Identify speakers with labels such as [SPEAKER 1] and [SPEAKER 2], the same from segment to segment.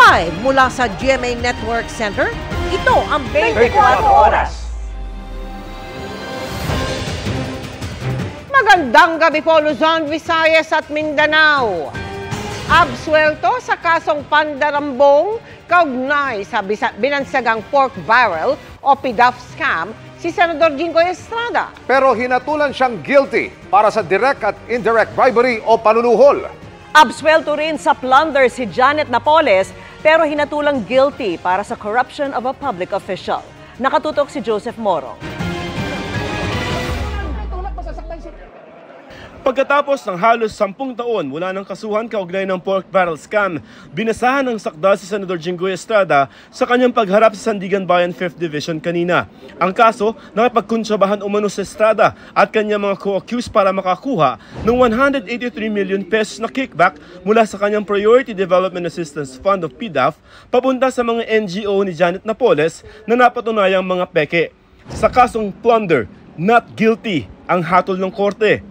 [SPEAKER 1] Live mula sa GMA Network Center, ito ang 24 Oras. Magandang gabi po, Luzon, Visayas at Mindanao. Absuelto sa kasong pandarambong kaugnay sa binansagang pork barrel o PDAF scam si Senador Jinggoy Estrada.
[SPEAKER 2] Pero hinatulan siyang guilty para sa direct at indirect bribery o panunuhol.
[SPEAKER 3] Absuelto rin sa plunder si Janet Napoles pero hinatulang guilty para sa corruption of a public official. Nakatutok si Joseph Moro.
[SPEAKER 4] Pagkatapos ng halos 10 taon mula ng kasuhan kaugnay ng pork barrel scam, binasahan ng sakdal si Senador Jinggoy Estrada sa kanyang pagharap sa Sandigan Bayan 5th Division kanina. Ang kaso, nakipagkuntsabahan umano sa Estrada at kanyang mga co-accused para makakuha ng 183 million pesos na kickback mula sa kanyang Priority Development Assistance Fund of PDAF papunta sa mga NGO ni Janet Napoles na napatunayang mga peke. Sa kasong plunder, not guilty ang hatol ng korte.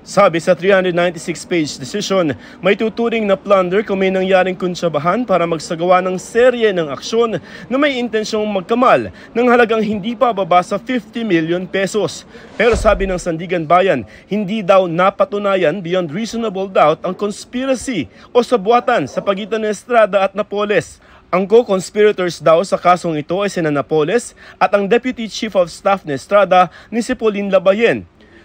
[SPEAKER 4] Sabi sa 396-page decision, may tuturing na plunder kung may nangyaring kuntsabahan para magsagawa ng serye ng aksyon na may intensyong magkamal ng halagang hindi pa baba sa 50 million pesos. Pero sabi ng Sandigan Bayan, hindi daw napatunayan beyond reasonable doubt ang conspiracy o sabuatan sa pagitan ng Estrada at Napoles. Ang co-conspirators daw sa kasong ito ay sina Napoles at ang Deputy Chief of Staff ni Estrada ni si Pauline Labayen.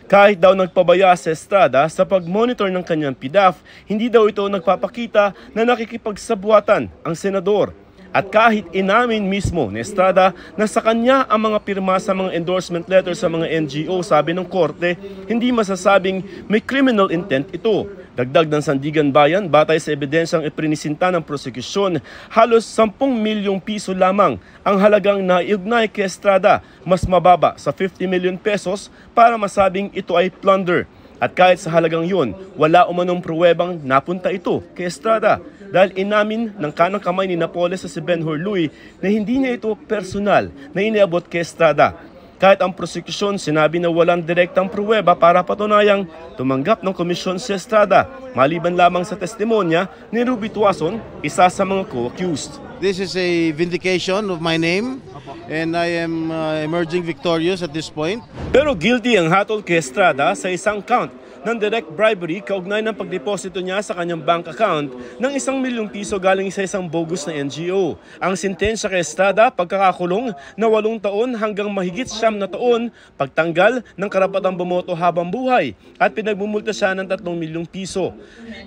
[SPEAKER 4] Kahit daw nagpabaya sa Estrada sa pag-monitor ng kanyang PDAF, hindi daw ito nagpapakita na nakikipagsabuatan ang senador. At kahit inamin mismo ni Estrada na sa kanya ang mga pirma sa mga endorsement letter sa mga NGO, sabi ng korte, hindi masasabing may criminal intent ito. Dagdag ng Sandigan Bayan, batay sa ebidensyang iprinisinta ng prosekusyon, halos 10 milyong piso lamang ang halagang naiugnay kay Estrada, mas mababa sa 50 million pesos para masabing ito ay plunder. At kahit sa halagang yun, wala umanong pruwebang napunta ito kay Estrada dahil inamin ng kanang kamay ni Napoles sa si Ben-Hur Luis na hindi niya ito personal na iniabot kay Estrada. Kahit ang prosekusyon sinabi na walang direktang pruweba para patunayang tumanggap ng komisyon si Estrada, maliban lamang sa testimonya ni Ruby Tuason, isa sa mga co-accused.
[SPEAKER 5] This is a vindication of my name and I am emerging victorious at this point.
[SPEAKER 4] Pero guilty ang hatol kay Estrada sa isang count ng direct bribery kaugnay ng pagdeposito niya sa kanyang bank account ng 1 milyong piso galing sa isang bogus na NGO. Ang sentensya kay Estrada, pagkakakulong na 8 taon hanggang mahigit 9 na taon, pagtanggal ng karapatang bumoto habang buhay at pinagmumulta siya ng 3 milyong piso.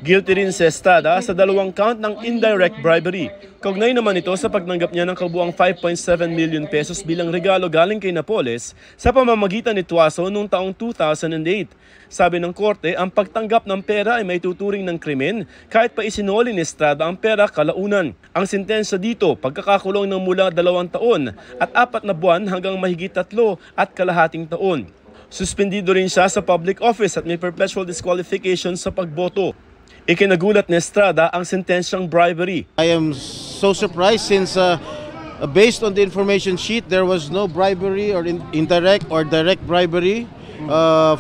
[SPEAKER 4] Guilty rin si Estrada sa 2 count ng indirect bribery. Kaugnay naman ito sa pagnanggap niya ng kabuang 5.7 million pesos bilang regalo galing kay Napoles sa pamamagitan ni Tuason noong taong 2008. Sabi ng korte, ang pagtanggap ng pera ay may tuturing ng krimen kahit pa isinoli ni Estrada ang pera kalaunan. Ang sentensya dito, pagkakakulong ng mula 2 taon at 4 na buwan hanggang mahigit 3 at kalahating taon. Suspendido rin siya sa public office at may perpetual disqualification sa pagboto. Ikinagulat ni Estrada ang sentensyang bribery.
[SPEAKER 5] I am so surprised since based on the information sheet, there was no bribery or indirect or direct bribery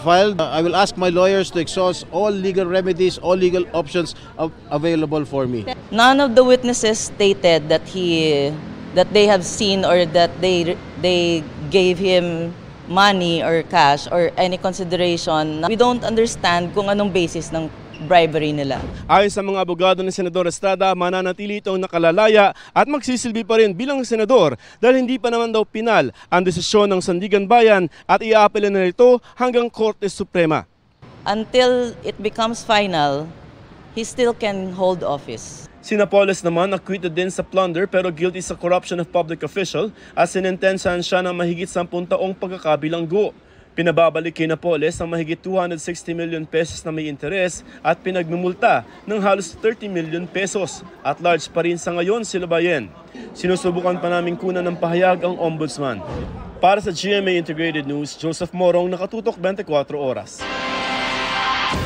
[SPEAKER 5] filed. I will ask my lawyers to exhaust all legal remedies, all legal options available for me.
[SPEAKER 6] None of the witnesses stated that they have seen or that they gave him money or cash or any consideration. We don't understand kung anong basis ng bribery nila.
[SPEAKER 4] Ayon sa mga abogado ni Senador Estrada, mananatili itong nakalalaya at magsisilbi pa rin bilang senador dahil hindi pa naman daw pinal ang desisyon ng Sandigan Bayan at iaapela na ito hanggang Korte Suprema.
[SPEAKER 6] Until it becomes final, he still can hold office.
[SPEAKER 4] Si Napoles naman acquitted din sa plunder pero guilty sa corruption of public official at sinentensahan siya ng mahigit 10 taong pagkakabilanggo. Pinababalik kay Napoles ang mahigit 260 million pesos na may interes at pinagmumulta ng halos 30 million pesos. At large pa rin sa ngayon si Labayen. Sinusubukan pa naming kunan ng pahayag ang ombudsman. Para sa GMA Integrated News, Joseph Morong, nakatutok 24 oras.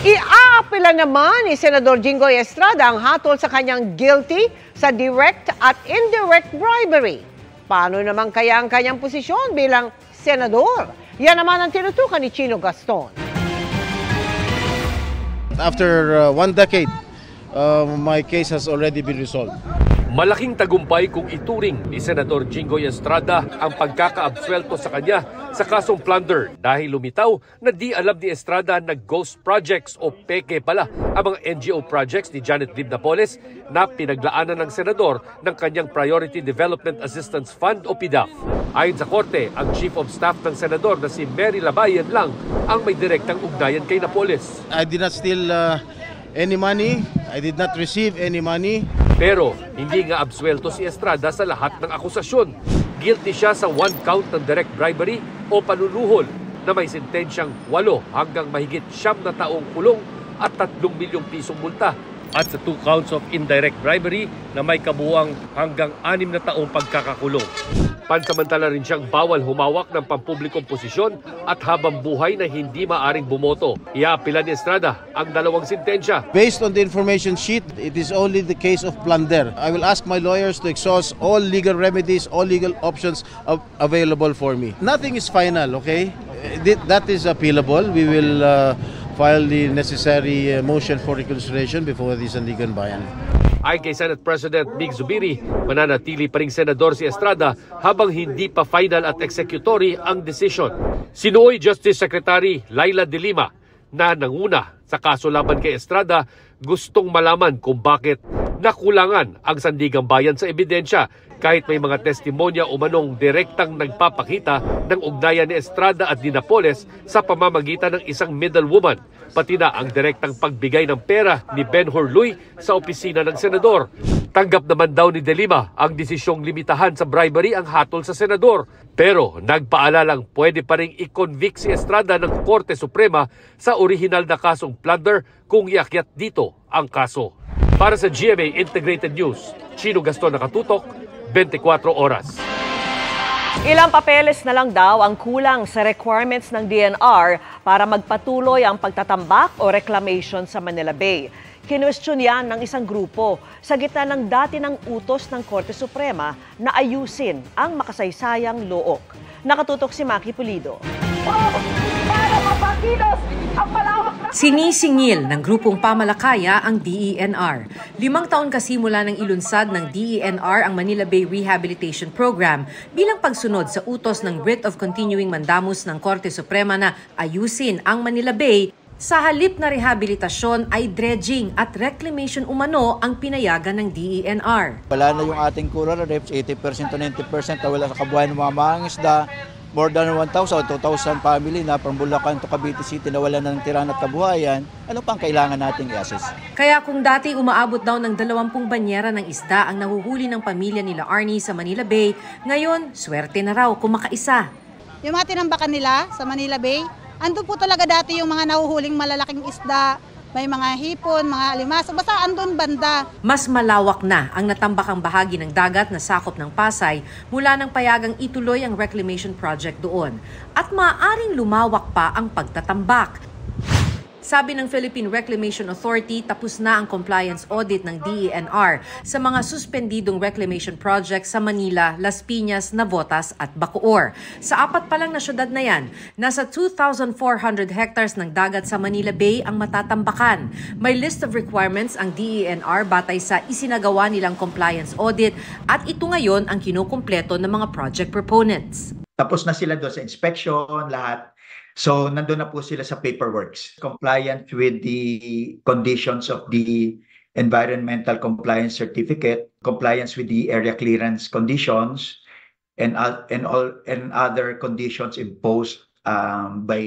[SPEAKER 1] Iaapela naman ni Senador Jinggoy Estrada ang hatol sa kanyang guilty sa direct at indirect bribery. Paano naman kaya ang kanyang posisyon bilang senador? Yan naman ang tinutukan ni Chino Gaston.
[SPEAKER 5] After 1 decade, my case has already been resolved.
[SPEAKER 7] Malaking tagumpay kung ituring ni Senador Jinggoy Estrada ang pagkakaabsuelto sa kanya sa kasong plunder dahil lumitaw na di alam ni Estrada na ghost projects o peke pala ang mga NGO projects ni Janet Lim Napoles na pinaglaanan ng senador ng kanyang Priority Development Assistance Fund o PDAF. Ayon sa korte, ang Chief of Staff ng senador na si Mary Labayan lang ang may direktang ugnayan kay Napoles.
[SPEAKER 5] I did not steal any money. I did not receive any money.
[SPEAKER 7] Pero hindi nga absuelto si Estrada sa lahat ng akusasyon. Guilty siya sa 1 count ng direct bribery o panuluhol na may sentensyang 8 hanggang mahigit 9 na taong kulong at 3 milyong pisong multa. At sa 2 counts of indirect bribery na may kabuuang hanggang 6 na taong pagkakakulong. Pansamantala rin siyang bawal humawak ng pampublikong posisyon at habang buhay na hindi maaring bumoto. Iaapila ni Estrada ang 2 sentensya.
[SPEAKER 5] Based on the information sheet, it is only the case of plunder. I will ask my lawyers to exhaust all legal remedies, all legal options available for me. Nothing is final, okay? That is appealable. We will file the necessary motion for reconsideration before the Sandigan Bayan.
[SPEAKER 7] Ayon kay Senate President Mig Zubiri, mananatili pa ring senador si Estrada habang hindi pa final at executory ang desisyon. Sinuoy Justice Secretary Laila De Lima na nanguna sa kaso laban kay Estrada gustong malaman kung bakit nakulangan ang Sandigan Bayan sa ebidensya kahit may mga testimonya o manong direktang nagpapakita ng ugnayan ni Estrada at ni Napoles sa pamamagitan ng isang middlewoman, pati na ang direktang pagbigay ng pera ni Ben Horluy sa opisina ng senador. Tanggap naman daw ni De Lima ang desisyong limitahan sa bribery ang hatol sa senador. Pero nagpaalalang pwede pa rin i-convict si Estrada ng Korte Suprema sa orihinal na kasong plunder kung iakyat dito ang kaso. Para sa GMA Integrated News, Chino Gaston Nakatutok, 24 oras.
[SPEAKER 3] Ilang papeles na lang daw ang kulang sa requirements ng DNR para magpatuloy ang pagtatambak o reclamation sa Manila Bay. Kinwestiyon yan ng isang grupo sa gitna ng dati ng utos ng Korte Suprema na ayusin ang makasaysayang look. Nakatutok si Maki Pulido.
[SPEAKER 8] Sinisingil ng grupong pamalakaya ang DENR. 5 taon kasi mula nang ilunsad ng DENR ang Manila Bay Rehabilitation Program bilang pagsunod sa utos ng Writ of Continuing Mandamus ng Korte Suprema na ayusin ang Manila Bay. Sa halip na rehabilitasyon ay dredging at reclamation umano ang pinayagan ng DENR.
[SPEAKER 9] Wala na yung ating coral reefs, 80% to 90% na wala sa kabuhayan ng mga mangingisda. More than 1,000 o 2,000 family na from Bulacan to Cavite City na wala na ng tirahan at kabuhayan, ano pang kailangan nating i-assess?
[SPEAKER 8] Kaya kung dati umaabot daw ng 20 banyera ng isda ang nahuhuli ng pamilya nila Arnie sa Manila Bay, ngayon swerte na raw kung makaisa.
[SPEAKER 10] Yung mga tinambakan nila sa Manila Bay, andun po talaga dati yung mga nahuhuling malalaking isda, may mga hipon, mga alimaso, basta andun banda.
[SPEAKER 8] Mas malawak na ang natambakang bahagi ng dagat na sakop ng Pasay mula ng payagang ituloy ang reclamation project doon. At maaaring lumawak pa ang pagtatambak. Sabi ng Philippine Reclamation Authority, tapos na ang compliance audit ng DENR sa mga suspendidong reclamation projects sa Manila, Las Piñas, Navotas at Bacoor. Sa 4 pa lang na syudad na yan, nasa 2,400 hectares ng dagat sa Manila Bay ang matatambakan. May list of requirements ang DENR batay sa isinagawa nilang compliance audit at ito ngayon ang kinukumpleto ng mga project proponents.
[SPEAKER 11] Tapos na sila doon sa inspection, lahat. So, nandun na po sila sa paperworks. Compliant with the conditions of the Environmental Compliance Certificate, compliance with the area clearance conditions, and other conditions imposed by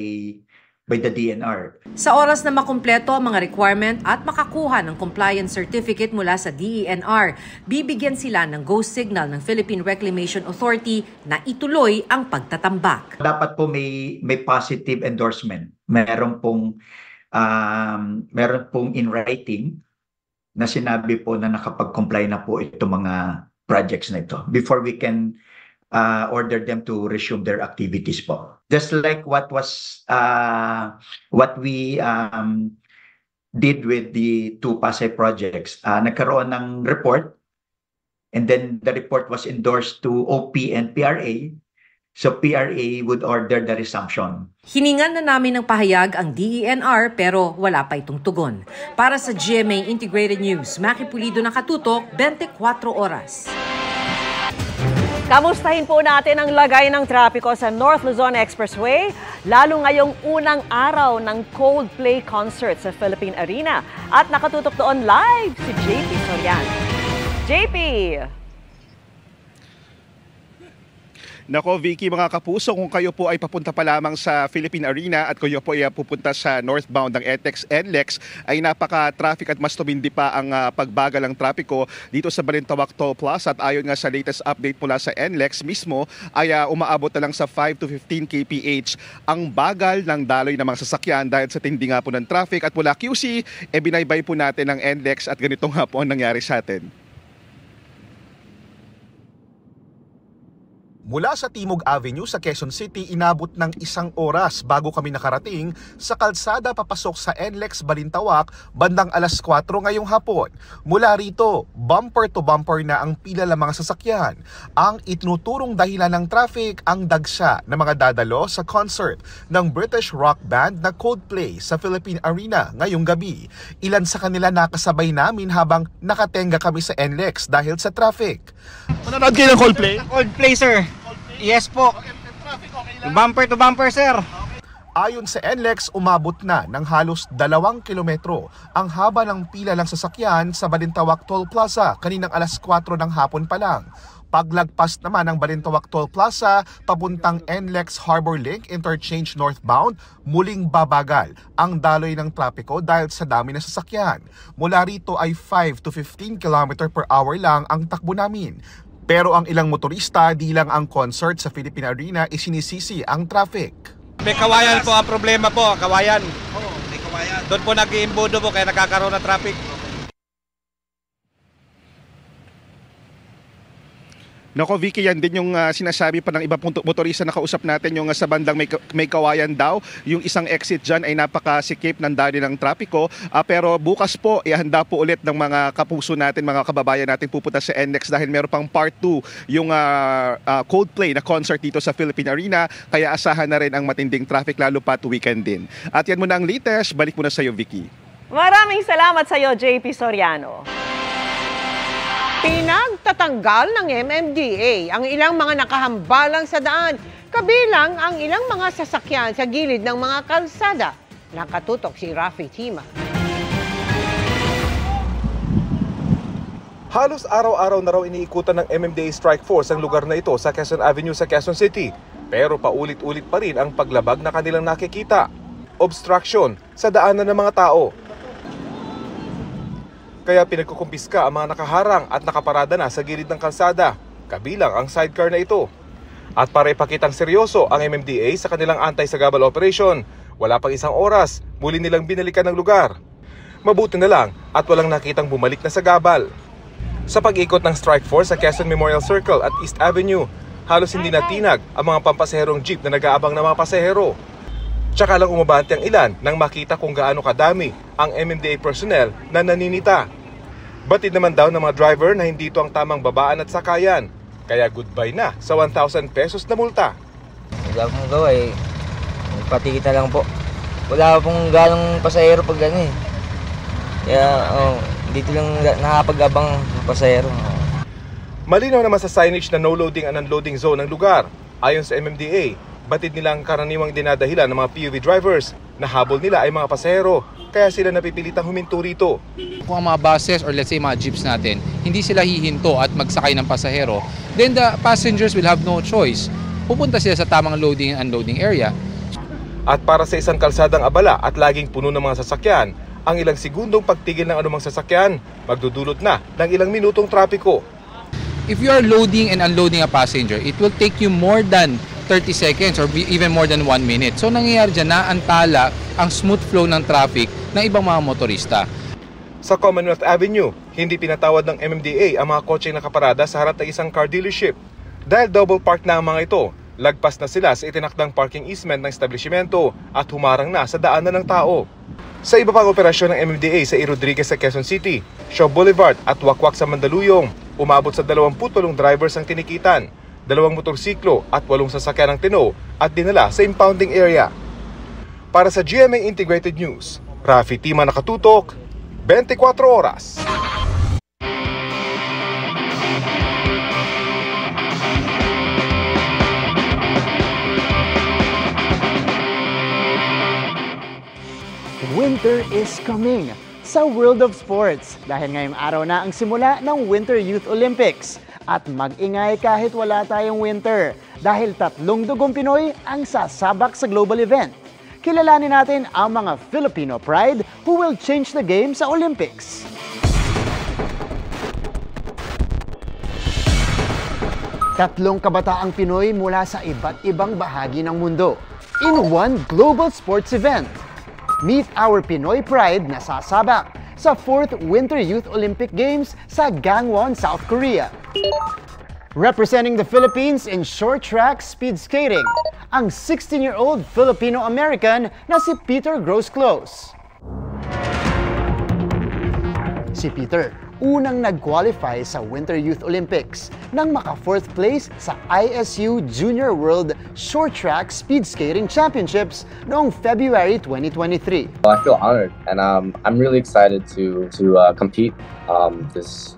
[SPEAKER 11] the DNR.
[SPEAKER 8] Sa oras na makumpleto ang mga requirement at makakuha ng compliance certificate mula sa DENR, bibigyan sila ng go signal ng Philippine Reclamation Authority na ituloy ang pagtatambak.
[SPEAKER 11] Dapat po may positive endorsement. Meron pong in writing na sinabi po na nakapag-comply na po itong mga projects na ito before we can order them to resume their activities po. Just like what we did with the 2 Pasay projects. Nagkaroon ng report and then the report was endorsed to OP and PRA. So PRA would order the resumption.
[SPEAKER 8] Hiningan na namin ng pahayag ang DENR pero wala pa itong tugon. Para sa GMA Integrated News, Maki Pulido, nakatutok 24 oras.
[SPEAKER 3] Kamustahin po natin ang lagay ng trapiko sa North Luzon Expressway, lalo ngayong unang araw ng Coldplay concert sa Philippine Arena. At nakatutok doon live si JP Soriano. JP!
[SPEAKER 12] Nako Vicky, mga kapuso, kung kayo po ay papunta pa lamang sa Philippine Arena at kayo po ay pupunta sa northbound ng NLEX, ay napaka-traffic at mas tumindi pa ang pagbagal ng trapiko dito sa Balintawak Toll Plaza. At ayon nga sa latest update mula sa NLEX mismo ay umaabot na lang sa 5 to 15 kph ang bagal ng daloy ng mga sasakyan dahil sa tindi nga po ng traffic. At mula QC, binaybay po natin ang NLEX at ganito nga po ang nangyari sa atin.
[SPEAKER 13] Mula sa Timog Avenue sa Quezon City, inabot ng 1 oras bago kami nakarating sa kalsada papasok sa NLEX Balintawak bandang alas 4 ngayong hapon. Mula rito, bumper to bumper na ang pila ng mga sasakyan. Ang itinuturong dahilan ng traffic ang dagsa na mga dadalo sa concert ng British rock band na Coldplay sa Philippine Arena ngayong gabi. Ilan sa kanila nakasabay namin habang nakatenga kami sa NLEX dahil sa traffic.
[SPEAKER 12] Manonood kayo ng Coldplay?
[SPEAKER 14] Coldplay, sir. Yes po. Bumper to bumper, sir.
[SPEAKER 13] Ayon sa NLEX, umabot na ng halos 2 kilometro ang haba ng pila ng sasakyan sa Balintawak Toll Plaza kaninang alas 4 ng hapon pa lang. Paglagpas naman ng Balintawak Toll Plaza, papuntang NLEX Harbor Link Interchange northbound, muling babagal ang daloy ng trapiko dahil sa dami ng sasakyan. Mula rito ay 5 to 15 km per hour lang ang takbo namin. Pero ang ilang motorista, di lang ang concert sa Philippine Arena, isinisisi ang traffic.
[SPEAKER 14] May kawayan po ang problema po, kawayan. Oo, may kawayan. Doon po nag-iimbudo po kaya nakakaroon ng traffic.
[SPEAKER 12] Nako Vicky, yan din yung sinasabi pa ng ibang motorista na kausap natin, yung sa bandang may kawayan daw. Yung isang exit dyan ay napakasikip ng dali ng trapiko. Pero bukas po, ihanda po ulit ng mga kapuso natin, mga kababayan natin pupunta sa NLEX dahil meron pang part 2 yung Coldplay na concert dito sa Philippine Arena. Kaya asahan na rin ang matinding traffic lalo pat weekend din. At yan muna ang latest. Balik muna sa iyo, Vicky.
[SPEAKER 3] Maraming salamat sa iyo, JP Soriano.
[SPEAKER 1] Pinagtatanggal ng MMDA ang ilang mga nakahambalang sa daan, kabilang ang ilang mga sasakyan sa gilid ng mga kalsada. Nakatutok si Rafi Tima.
[SPEAKER 13] Halos araw-araw na raw iniikutan ng MMDA Strike Force ang lugar na ito sa Quezon Avenue sa Quezon City. Pero paulit-ulit pa rin ang paglabag na kanilang nakikita. Obstruction sa daanan ng mga tao. Kaya pinagkukumpiska ang mga nakaharang at nakaparada na sa gilid ng kalsada, kabilang ang sidecar na ito. At para ipakitang seryoso ang MMDA sa kanilang anti-sagabal operation, wala pang 1 oras, muli nilang binalikan ng lugar. Mabuti na lang at walang nakitang bumalik na sagabal. Sa pag-ikot ng Strike Force sa Quezon Memorial Circle at East Avenue, halos hindi natinag ang mga pampasaherong jeep na nag-aabang ng mga pasahero. Tsaka lang umabante ang ilan nang makita kung gaano kadami ang MMDA personnel na naninita. Batid naman daw ng mga driver na hindi ito ang tamang babaan at sakayan. Kaya goodbye na sa 1,000 pesos na multa.
[SPEAKER 15] Wala pong gawa eh. Patikita lang po. Wala pong ganong pasahero pag gano'n eh. Kaya dito lang nakapag-abang pasahero.
[SPEAKER 13] Malinaw naman sa signage na no loading and unloading zone ng lugar. Ayon sa MMDA, batid nila ang karaniwang dinadahilan ng mga PUV drivers na habol nila ay mga pasahero, kaya sila napipilitang huminto rito.
[SPEAKER 16] Kung ang mga buses or let's say mga jeeps natin, hindi sila hihinto at magsakay ng pasahero, then the passengers will have no choice. Pupunta sila sa tamang loading and unloading area.
[SPEAKER 13] At para sa isang kalsadang abala at laging puno ng mga sasakyan, ang ilang segundong pagtigil ng anumang sasakyan, magdudulot na ng ilang minutong trapiko.
[SPEAKER 16] If you are loading and unloading a passenger, it will take you more than 30 seconds or even more than 1 minute. So nangyayari dyan na antala ang smooth flow ng traffic ng ibang mga motorista.
[SPEAKER 13] Sa Commonwealth Avenue, hindi pinatawad ng MMDA ang mga kotseng nakaparada sa harap ng isang car dealership. Dahil double park na ang mga ito, lagpas na sila sa itinakdang parking easement ng establishmento at humarang na sa daanan ng tao. Sa iba pang operasyon ng MMDA sa E. Rodriguez sa Quezon City, Shaw Boulevard at Wakwak sa Mandaluyong, umabot sa 28 drivers ang tinikitan. 2 motorsiklo at 8 sasakyan ng Tino at dinala sa impounding area. Para sa GMA Integrated News, Rafi Tima nakatutok, 24 oras.
[SPEAKER 17] Winter is coming sa World of Sports dahil ngayong araw na ang simula ng Winter Youth Olympics. At mag-ingay kahit wala tayong winter dahil 3 dugong Pinoy ang sasabak sa global event. Kilalanin natin ang mga Filipino pride who will change the game sa Olympics. Tatlong kabataang Pinoy mula sa iba't ibang bahagi ng mundo in one global sports event. Meet our Pinoy pride na sasabak sa 4th Winter Youth Olympic Games sa Gangwon, South Korea. Representing the Philippines in short track speed skating, ang 16-year-old Filipino-American na si Peter Grosclose. Si Peter, unang nag-qualify sa Winter Youth Olympics nang maka-4th place sa ISU Junior World Short Track Speed Skating Championships noong February 2023.
[SPEAKER 18] I feel honored and I'm really excited to compete this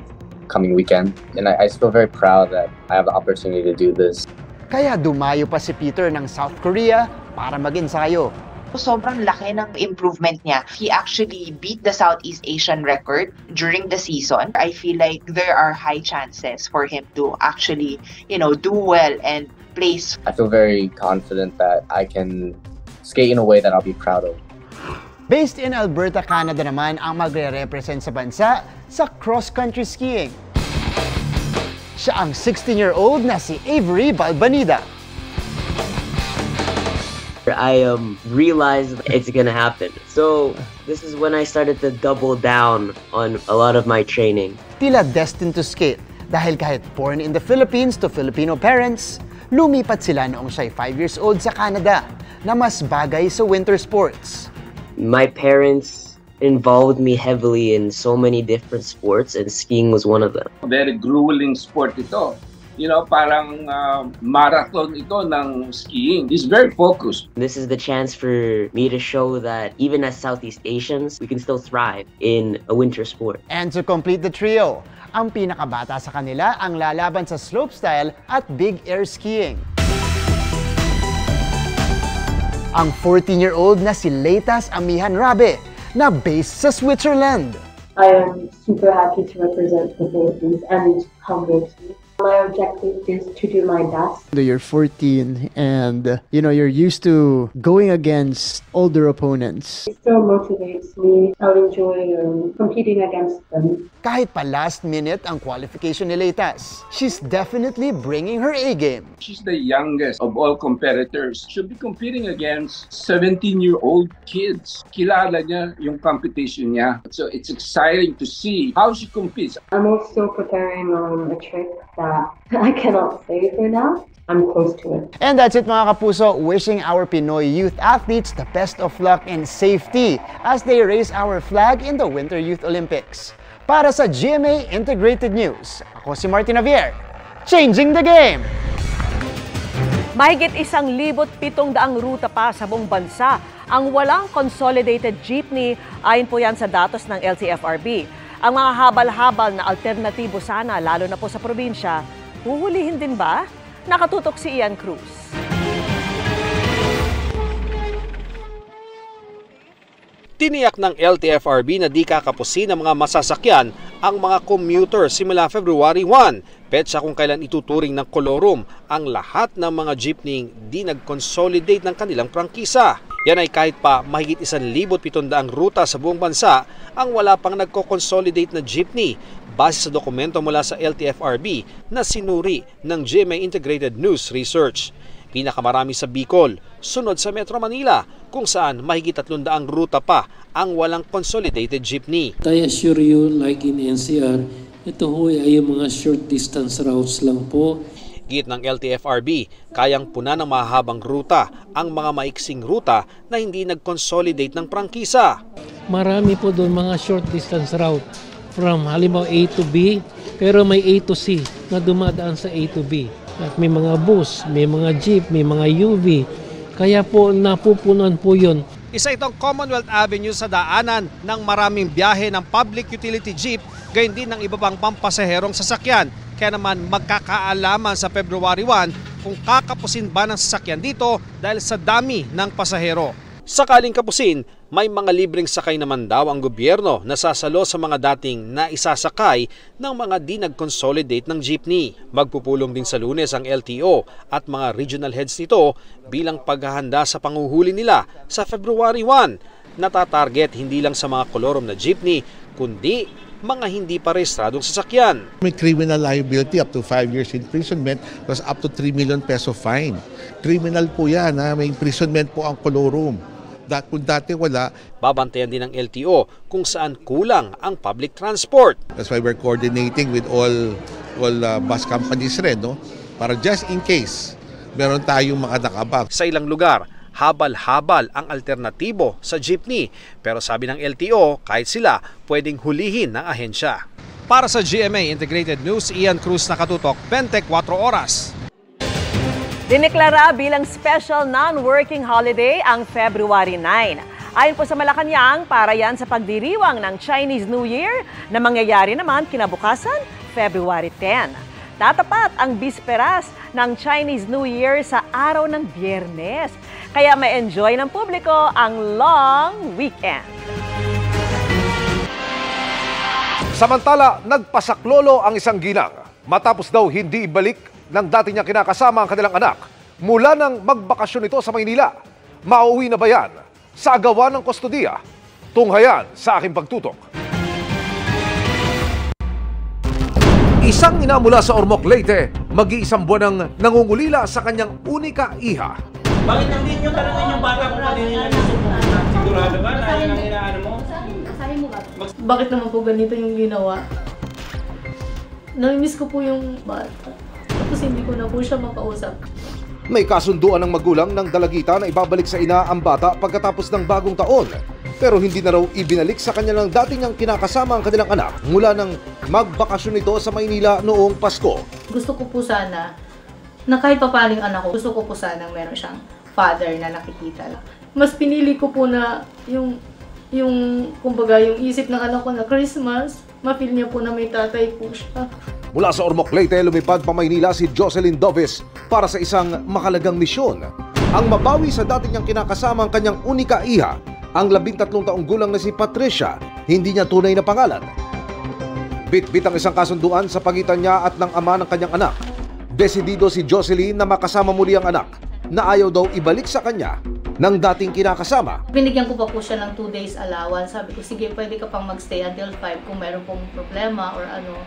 [SPEAKER 18] coming weekend, and I feel very proud that I have the opportunity to do this.
[SPEAKER 17] Kaya dumayo pa si Peter ng South Korea para mag-ensayo.
[SPEAKER 19] Sobrang laki ng improvement niya. He actually beat the Southeast Asian record during the season. I feel like there are high chances for him to actually, do well and place.
[SPEAKER 18] I feel very confident that I can skate in a way that I'll be proud of.
[SPEAKER 17] Based in Alberta, Canada naman ang magre-represent sa bansa sa cross-country skiing. Siya ang 16-year-old na si Avery Balbanida.
[SPEAKER 20] I realized it's gonna happen. So this is when I started to double down on a lot of my training.
[SPEAKER 17] Tila destined to skate dahil kahit born in the Philippines to Filipino parents, lumipat sila noong siya'y 5 years old sa Canada na mas bagay sa winter sports.
[SPEAKER 20] My parents involved me heavily in so many different sports and skiing was one of them.
[SPEAKER 21] Very grueling sport ito. Parang marathon ito ng skiing. It's very focused.
[SPEAKER 20] This is the chance for me to show that even as Southeast Asians, we can still thrive in a winter sport.
[SPEAKER 17] And to complete the trio, ang pinakabata sa kanila ang lalaban sa slopestyle at big air skiing. Ang 14-year-old na si Leitas Amihan Rabe na based sa Switzerland.
[SPEAKER 22] I am super happy to represent the Philippines and humbled. My objective is to do my best.
[SPEAKER 17] You're 14 and you're used to going against older opponents.
[SPEAKER 22] It still motivates me. I'll enjoy competing against them.
[SPEAKER 17] Kahit pa last minute ang qualification ni Leitas, she's definitely bringing her A-game.
[SPEAKER 21] She's the youngest of all competitors. She'll be competing against 17-year-old kids. Kilala niya yung competition niya. So it's exciting to see how she competes.
[SPEAKER 22] I'm also preparing a trick that I cannot say for now. I'm close to it.
[SPEAKER 17] And that's it mga kapuso, wishing our Pinoy youth athletes the best of luck and safety as they raise our flag in the Winter Youth Olympics. Para sa GMA Integrated News, ako si Martin Javier, changing the game!
[SPEAKER 3] Mahigit 1,700 ruta pa sa buong bansa ang walang consolidated jeepney, ayon po yan sa datos ng LTFRB. Ang mga habal-habal na alternatibo sana, lalo na po sa probinsya, huhulihin din ba? Nakatutok si Ian Cruz.
[SPEAKER 23] Tiniyak ng LTFRB na di kakapusin ng mga masasakyan ang mga commuter simula February 1, petsa kung kailan ituturing ng kolorum ang lahat ng mga jeepney di nag-consolidate ng kanilang prangkisa. Yan ay kahit pa mahigit 1,700 ruta sa buong bansa ang wala pang nagko-consolidate na jeepney base sa dokumento mula sa LTFRB na sinuri ng GMA Integrated News Research. Pinakamarami sa Bicol, sunod sa Metro Manila, kung saan mahigit 300 ruta pa ang walang consolidated jeepney.
[SPEAKER 24] I assure you, like in NCR, ito ho ay mga short distance routes lang po.
[SPEAKER 23] Git ng LTFRB, kayang puna ng mahahabang ruta ang mga maiksing ruta na hindi nag-consolidate ng prangkisa.
[SPEAKER 24] Marami po doon mga short distance route from halimbawa A to B, pero may A to C na dumadaan sa A to B. May mga bus, may mga jeep, may mga UV. Kaya po napupunan po yun.
[SPEAKER 23] Isa itong Commonwealth Avenue sa daanan ng maraming biyahe ng public utility jeep, gayon din ng iba pang pampasaherong sasakyan. Kaya naman magkakaalaman sa February 1 kung kakapusin ba ng sasakyan dito dahil sa dami ng pasahero. Sakaling kapusin, may mga libreng sakay naman daw ang gobyerno na sasalo sa mga dating naisasakay ng mga di nag-consolidate ng jeepney. Magpupulong din sa Lunes ang LTO at mga regional heads nito bilang paghahanda sa panguhuli nila sa February 1. Natatarget hindi lang sa mga kolorom na jeepney, kundi mga hindi pa rehistradong sasakyan.
[SPEAKER 2] May criminal liability up to 5 years imprisonment plus up to 3 million peso fine. Criminal po yan, may imprisonment po ang kolorom. Kung dati wala.
[SPEAKER 23] Babantayan din ng LTO kung saan kulang ang public transport.
[SPEAKER 2] That's why we're coordinating with all bus companies rin, no? Para just in case meron tayong mga nakabang.
[SPEAKER 23] Sa ilang lugar, habal-habal ang alternatibo sa jeepney. Pero sabi ng LTO, kahit sila pwedeng hulihin ng ahensya. Para sa GMA Integrated News, Ian Cruz, nakatutok, 24 oras.
[SPEAKER 3] Dineklara bilang special non-working holiday ang February 9. Ayon po sa Malacanang, para yan sa pagdiriwang ng Chinese New Year na mangyayari naman kinabukasan, February 10. Tatapat ang bisperas ng Chinese New Year sa araw ng Biyernes. Kaya may enjoy ng publiko ang long weekend.
[SPEAKER 4] Samantala, nagpasaklolo ang isang ginang matapos daw hindi ibalik ng dati niya kinakasama ang kanilang anak mula nang magbakasyon ito sa Maynila. Mauwi na ba yan sa agawan ng kustodiya? Tunghayan sa aking pagtutok. Isang ina mula sa Ormoc, Leyte, mag-iisang buwan nang nangungulila sa kanyang unika iha.
[SPEAKER 5] Bakit hindi nyo tanongin yung bata kung kanina sigurado ba na yan ang inaano mo?
[SPEAKER 6] Bakit naman po ganito yung ginawa? Namimiss ko po yung bata. Tapos hindi ko na po siya makausap.
[SPEAKER 4] May kasunduan ng magulang ng dalagita na ibabalik sa ina ang bata pagkatapos ng bagong taon. Pero hindi na raw ibinalik sa kanya ng dati niyang kinakasama ang kanilang anak mula nang magbakasyon ito sa Maynila noong Pasko.
[SPEAKER 6] Gusto ko po sana na kahit papaling anak ko, gusto ko po sana meron siyang father na nakikita lang. Mas pinili ko po na yung kumbaga yung isip ng anak ko na Christmas, ma-feel niya po na may tatay po siya.
[SPEAKER 4] Mula sa Ormoc, Leyte, lumipad pa Maynila si Jocelyn Doves para sa isang makalagang misyon. Ang mabawi sa dati niyang kinakasama ang kanyang unika iha, ang 13 taong gulang na si Patricia, hindi niya tunay na pangalan. Bit-bit ang isang kasunduan sa pagitan niya at ng ama ng kanyang anak. Desidido si Jocelyn na makasama muli ang anak, na ayaw daw ibalik sa kanya ng dating kinakasama.
[SPEAKER 6] Binigyan ko pa po siya ng 2 days allowance. Sabi ko, sige, pwede ka pang magstay until 5 kung meron pong problema or ano.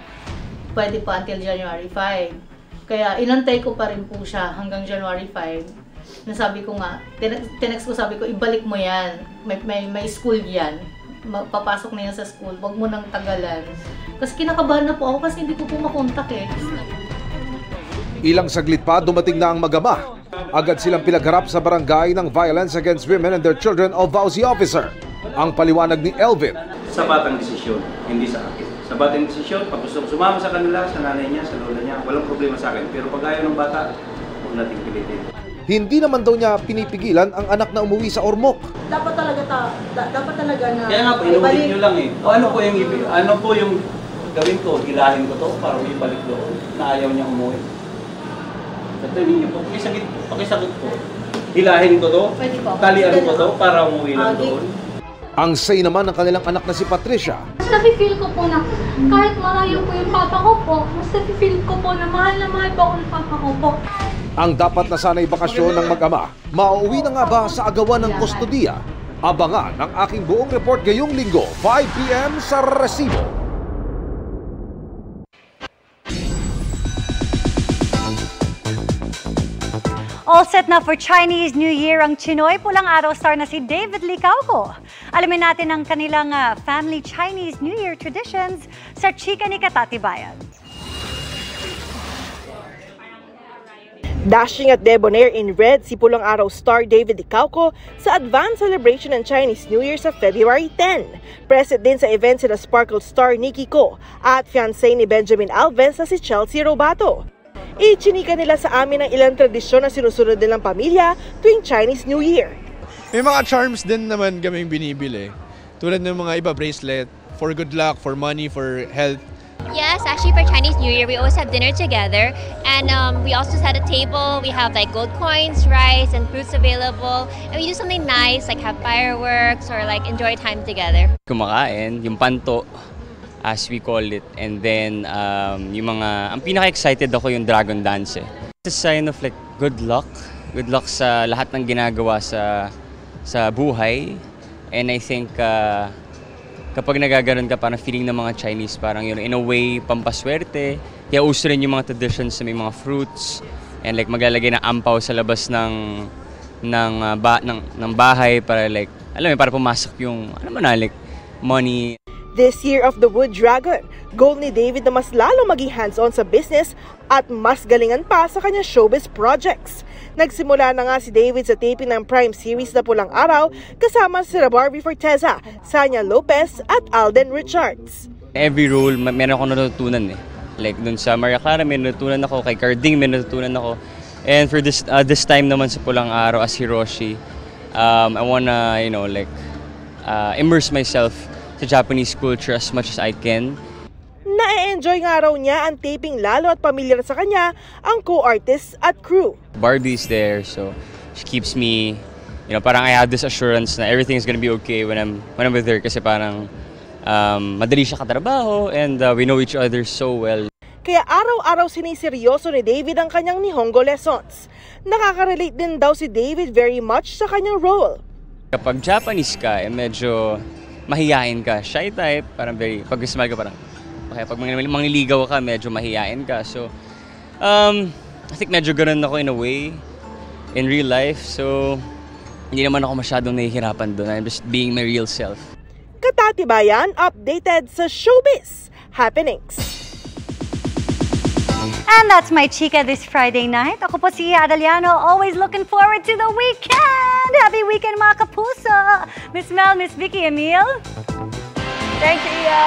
[SPEAKER 6] Pwede pa until January 5. Kaya inantay ko pa rin po siya hanggang January 5. Nasabi ko nga, tinext ko, sabi ko, ibalik mo yan. May school yan. Papasok na yan sa school. Huwag mo nang tagalan. Kasi kinakabahan na po ako kasi hindi ko po makontak eh.
[SPEAKER 4] Ilang saglit pa, dumating na ang mag-ama. Agad silang pinagharap sa barangay ng Violence Against Women and Their Children o VAUSI officer. Ang paliwanag ni Elvin.
[SPEAKER 25] Sa batang desisyon, hindi sa akin. Sa batang desisyon, pag gusto ko sumama sa kanila, sa nanay niya, sa lola niya, walang problema sa akin. Pero pag ayaw ng bata, huwag nating pilitin.
[SPEAKER 4] Hindi naman daw niya pinipigilan ang anak na umuwi sa Ormoc.
[SPEAKER 6] Dapat talaga na
[SPEAKER 25] kaya nga po, inulit nyo lang eh. O ano po yung gawin ko? Hilahin ko to para ibalik doon na ayaw niya umuwi. Sabihin niyo po, pakisakit po. Hilahin ko to, talian ko to para umuwi lang doon.
[SPEAKER 4] Ang say naman ng kanilang anak na si Patricia.
[SPEAKER 26] Mas nafe-feel ko po na kahit malayo po yung papa ko po, mas nafe-feel ko po na mahal po ako ng papa ko po.
[SPEAKER 4] Ang dapat na sana'y bakasyon ng mag-ama, mauwi na nga ba sa agawan ng kustodiya? Abangan ang aking buong report ngayong linggo, 5 p.m. sa Resibo.
[SPEAKER 27] All set na for Chinese New Year ang Chinoy Pulang Araw star na si David Licauco. Alamin natin ang kanilang family Chinese New Year traditions sa Chika ni Katatibayan.
[SPEAKER 28] Dashing at debonair in red si Pulang Araw star David Licauco sa advanced celebration ng Chinese New Year sa February 10. Present din sa event sila Sparkle star Nikki Ko at fiancé ni Benjamin Alves na si Chelsea Robato. Ichinika nila sa amin ang ilang tradisyon na sinusunod nilang pamilya tuwing Chinese New Year.
[SPEAKER 1] May mga charms din naman kaming binibili. Tulad ng mga iba, bracelet, for good luck, for money, for health.
[SPEAKER 7] Yes, actually for Chinese New Year, we always have dinner together. And we also set a table. We have like gold coins, rice, and fruits available. And we do something nice, like have fireworks or like enjoy time together.
[SPEAKER 8] Kumakain, yung panto, as we call it. And then, yung mga, ang pinaka-excited ako yung dragon dance. It's a sign of like good luck. Good luck sa lahat ng ginagawa sa buhay. And I think, kapag nagagaroon ka, parang feeling ng mga Chinese, parang yun, in a way, pampaswerte. Kaya uso rin yung mga traditions sa may mga fruits. And like, maglalagay ng ampaw sa labas ng bahay para like, alam mo, para pumasok yung, ano man na, like, money.
[SPEAKER 28] This year of the Wood Dragon, goal ni David na mas lalo maging hands-on sa business at mas galingan pa sa kanya showbiz projects. Nagsimula na nga si David sa taping ng Prime series na Pulang Araw kasama si Barbie Forteza, Sanya Lopez at Alden Richards.
[SPEAKER 8] Every role, meron akong natutunan eh. Like dun sa Maria Clara, may natutunan ako, kay Carding may natutunan ako. And for this time naman sa Pulang Araw as Hiroshi, I wanna, you know, like, immerse myself sa Japanese culture as much as I can.
[SPEAKER 28] Na-enjoy nga raw niya ang taping lalo at pamilyar sa kanya ang co-artists at crew.
[SPEAKER 8] Barbie's there, so she keeps me, you know, parang I have this assurance na everything is gonna be okay when I'm with her kasi parang madali siya katrabaho and we know each other so well.
[SPEAKER 28] Kaya araw-araw siniseryoso ni David ang kanyang Nihongo lessons. Nakaka-relate din daw si David very much sa kanyang role.
[SPEAKER 8] Kapag Japanese ka, medyo mahihain ka, shy type, parang pag smile ka parang, okay, pag mangliligaw ka, medyo mahihain ka. So, I think medyo ganun ako in a way, in real life. So, hindi naman ako masyadong nahihirapan doon. I'm just being my real self.
[SPEAKER 28] Katatibayan, updated sa showbiz happenings.
[SPEAKER 27] And that's my chika this Friday night. Ako po si Iya Adaliano, always looking forward to the weekend! Happy weekend mga kapuso! Miss Mel, Miss Vicky, Emil?
[SPEAKER 9] Thank you, Iya!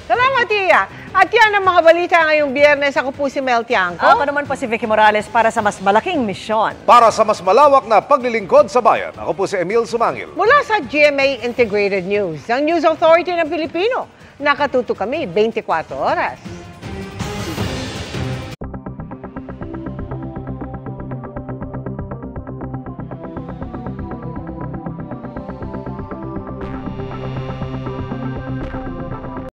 [SPEAKER 9] Salamat, Iya! At yan ang mga balita ngayong Biyernes. Ako po si Mel Tiangco.
[SPEAKER 3] Ako naman po si Vicky Morales para sa mas malaking misyon.
[SPEAKER 4] Para sa mas malawak na paglilingkod sa bayan, ako po si Emil Sumangil.
[SPEAKER 9] Mula sa GMA Integrated News, ang News Authority ng Pilipino. Nakatuto kami 24 oras.